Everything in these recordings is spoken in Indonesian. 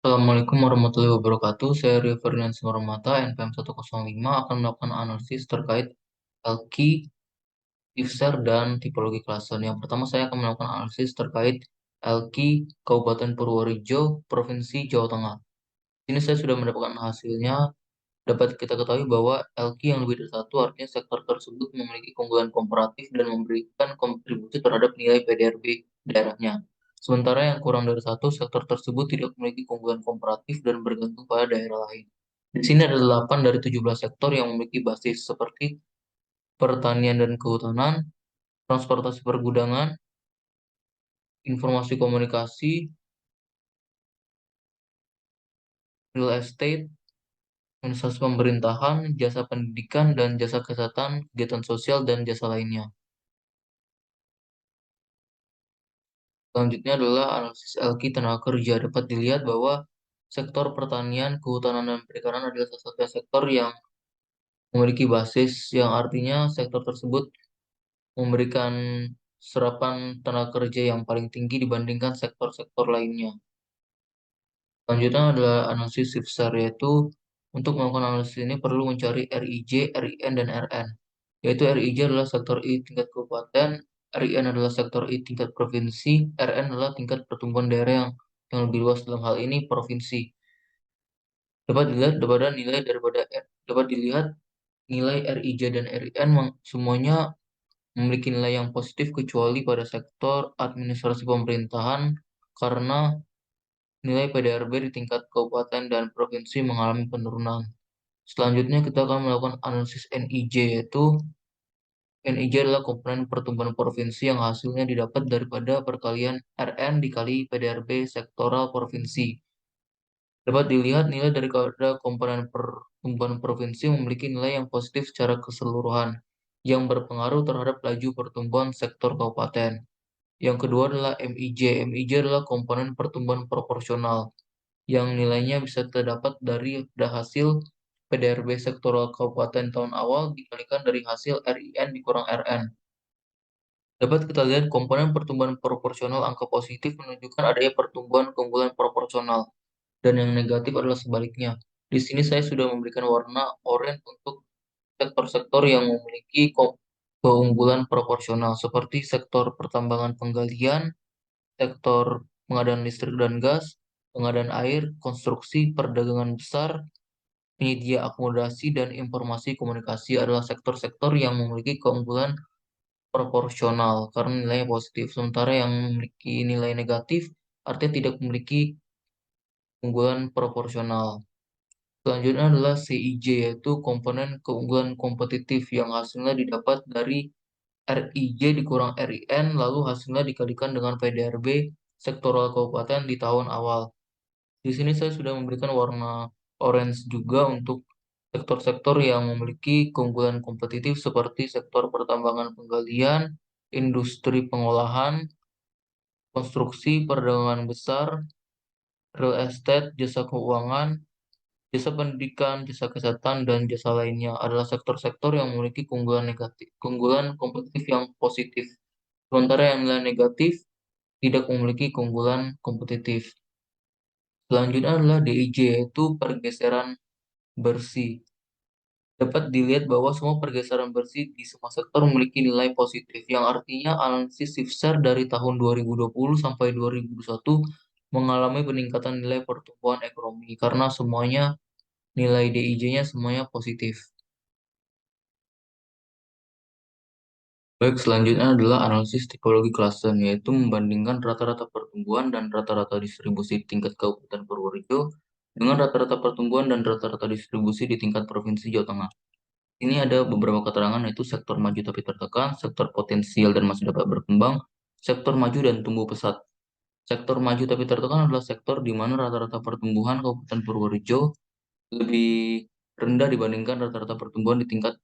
Assalamualaikum warahmatullahi wabarakatuh. Saya Rio Ferdinand Simarmata, NPM 105 akan melakukan analisis terkait LQ, Tifser, dan tipologi klasen. Yang pertama saya akan melakukan analisis terkait LQ Kabupaten Purworejo, Provinsi Jawa Tengah. Ini saya sudah mendapatkan hasilnya. Dapat kita ketahui bahwa LQ yang lebih dari satu artinya sektor tersebut memiliki keunggulan komparatif dan memberikan kontribusi terhadap nilai PDRB daerahnya. Sementara yang kurang dari satu, sektor tersebut tidak memiliki keunggulan komparatif dan bergantung pada daerah lain. Di sini ada 8 dari 17 sektor yang memiliki basis seperti pertanian dan kehutanan, transportasi pergudangan, informasi komunikasi, real estate, administrasi pemerintahan, jasa pendidikan, dan jasa kesehatan, kegiatan sosial, dan jasa lainnya. Selanjutnya adalah analisis LQ tenaga kerja. Dapat dilihat bahwa sektor pertanian, kehutanan, dan perikanan adalah salah satu sektor yang memiliki basis, yang artinya sektor tersebut memberikan serapan tenaga kerja yang paling tinggi dibandingkan sektor-sektor lainnya. Selanjutnya adalah analisis SIFSAR, yaitu untuk melakukan analisis ini perlu mencari RIJ, RIN, dan RN. Yaitu RIJ adalah sektor I tingkat kabupaten, RIN adalah sektor I tingkat provinsi, RN adalah tingkat pertumbuhan daerah yang lebih luas dalam hal ini provinsi. Dapat dilihat nilai RIJ dan RIN semuanya memiliki nilai yang positif kecuali pada sektor administrasi pemerintahan karena nilai PDRB di tingkat kabupaten dan provinsi mengalami penurunan. Selanjutnya kita akan melakukan analisis NIJ, yaitu NIJ adalah komponen pertumbuhan provinsi yang hasilnya didapat daripada perkalian RN dikali PDRB sektoral provinsi. Dapat dilihat nilai dari komponen pertumbuhan provinsi memiliki nilai yang positif secara keseluruhan, yang berpengaruh terhadap laju pertumbuhan sektor kabupaten. Yang kedua adalah MIJ. MIJ adalah komponen pertumbuhan proporsional, yang nilainya bisa terdapat dari hasil PDRB sektoral kabupaten tahun awal dikalikan dari hasil RIN dikurang RN. Dapat kita lihat komponen pertumbuhan proporsional angka positif menunjukkan adanya pertumbuhan keunggulan proporsional dan yang negatif adalah sebaliknya. Di sini saya sudah memberikan warna oranye untuk sektor-sektor yang memiliki keunggulan proporsional seperti sektor pertambangan penggalian, sektor pengadaan listrik dan gas, pengadaan air, konstruksi, perdagangan besar, penyedia akomodasi, dan informasi komunikasi adalah sektor-sektor yang memiliki keunggulan proporsional karena nilainya positif. Sementara yang memiliki nilai negatif artinya tidak memiliki keunggulan proporsional. Selanjutnya adalah CIJ, yaitu komponen keunggulan kompetitif yang hasilnya didapat dari RIJ dikurang RIN, lalu hasilnya dikalikan dengan PDRB sektoral kabupaten di tahun awal. Di sini saya sudah memberikan warna orange juga untuk sektor-sektor yang memiliki keunggulan kompetitif seperti sektor pertambangan penggalian, industri pengolahan, konstruksi, perdagangan besar, real estate, jasa keuangan, jasa pendidikan, jasa kesehatan, dan jasa lainnya adalah sektor-sektor yang memiliki keunggulan negatif, keunggulan kompetitif yang positif. Sementara yang nilai negatif tidak memiliki keunggulan kompetitif. Selanjutnya adalah DIJ, yaitu pergeseran bersih. Dapat dilihat bahwa semua pergeseran bersih di semua sektor memiliki nilai positif, yang artinya analisis SIFSAR dari tahun 2020 sampai 2021 mengalami peningkatan nilai pertumbuhan ekonomi karena semuanya nilai DIJ-nya semuanya positif. Baik, selanjutnya adalah analisis tipologi klasen, yaitu membandingkan rata-rata pertumbuhan dan rata-rata distribusi di tingkat Kabupaten Purworejo dengan rata-rata pertumbuhan dan rata-rata distribusi di tingkat Provinsi Jawa Tengah. Ini ada beberapa keterangan, yaitu sektor maju tapi tertekan, sektor potensial dan masih dapat berkembang, sektor maju dan tumbuh pesat. Sektor maju tapi tertekan adalah sektor di mana rata-rata pertumbuhan Kabupaten Purworejo lebih rendah dibandingkan rata-rata pertumbuhan di tingkat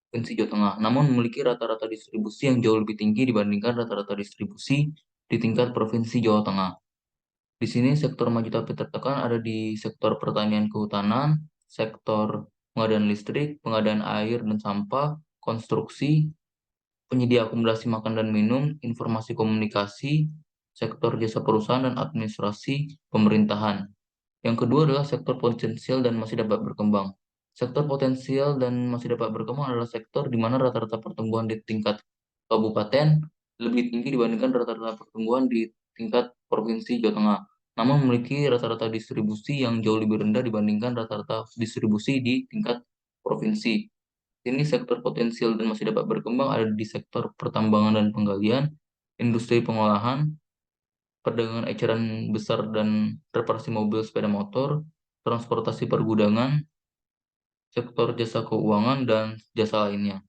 Provinsi Jawa Tengah, namun memiliki rata-rata distribusi yang jauh lebih tinggi dibandingkan rata-rata distribusi di tingkat Provinsi Jawa Tengah. Di sini sektor maju tapi tertekan ada di sektor pertanian kehutanan, sektor pengadaan listrik, pengadaan air dan sampah, konstruksi, penyedia akomodasi makan dan minum, informasi komunikasi, sektor jasa perusahaan dan administrasi pemerintahan. Yang kedua adalah sektor potensial dan masih dapat berkembang. Sektor potensial dan masih dapat berkembang adalah sektor di mana rata-rata pertumbuhan di tingkat kabupaten lebih tinggi dibandingkan rata-rata pertumbuhan di tingkat provinsi Jawa Tengah, namun memiliki rata-rata distribusi yang jauh lebih rendah dibandingkan rata-rata distribusi di tingkat provinsi. Ini sektor potensial dan masih dapat berkembang ada di sektor pertambangan dan penggalian, industri pengolahan, perdagangan eceran besar dan reparasi mobil sepeda motor, transportasi pergudangan, sektor jasa keuangan, dan jasa lainnya.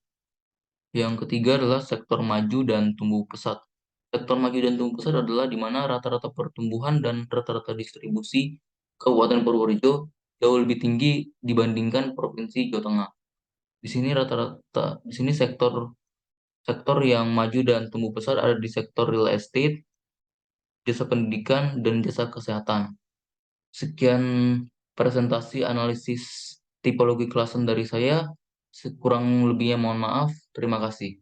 Yang ketiga adalah sektor maju dan tumbuh pesat. Sektor maju dan tumbuh pesat adalah di mana rata-rata pertumbuhan dan rata-rata distribusi Kabupaten Purworejo jauh lebih tinggi dibandingkan Provinsi Jawa Tengah. Di sini sektor sektor yang maju dan tumbuh pesat ada di sektor real estate, jasa pendidikan, dan jasa kesehatan. Sekian presentasi analisis tipologi klasen dari saya. Kurang lebihnya mohon maaf. Terima kasih.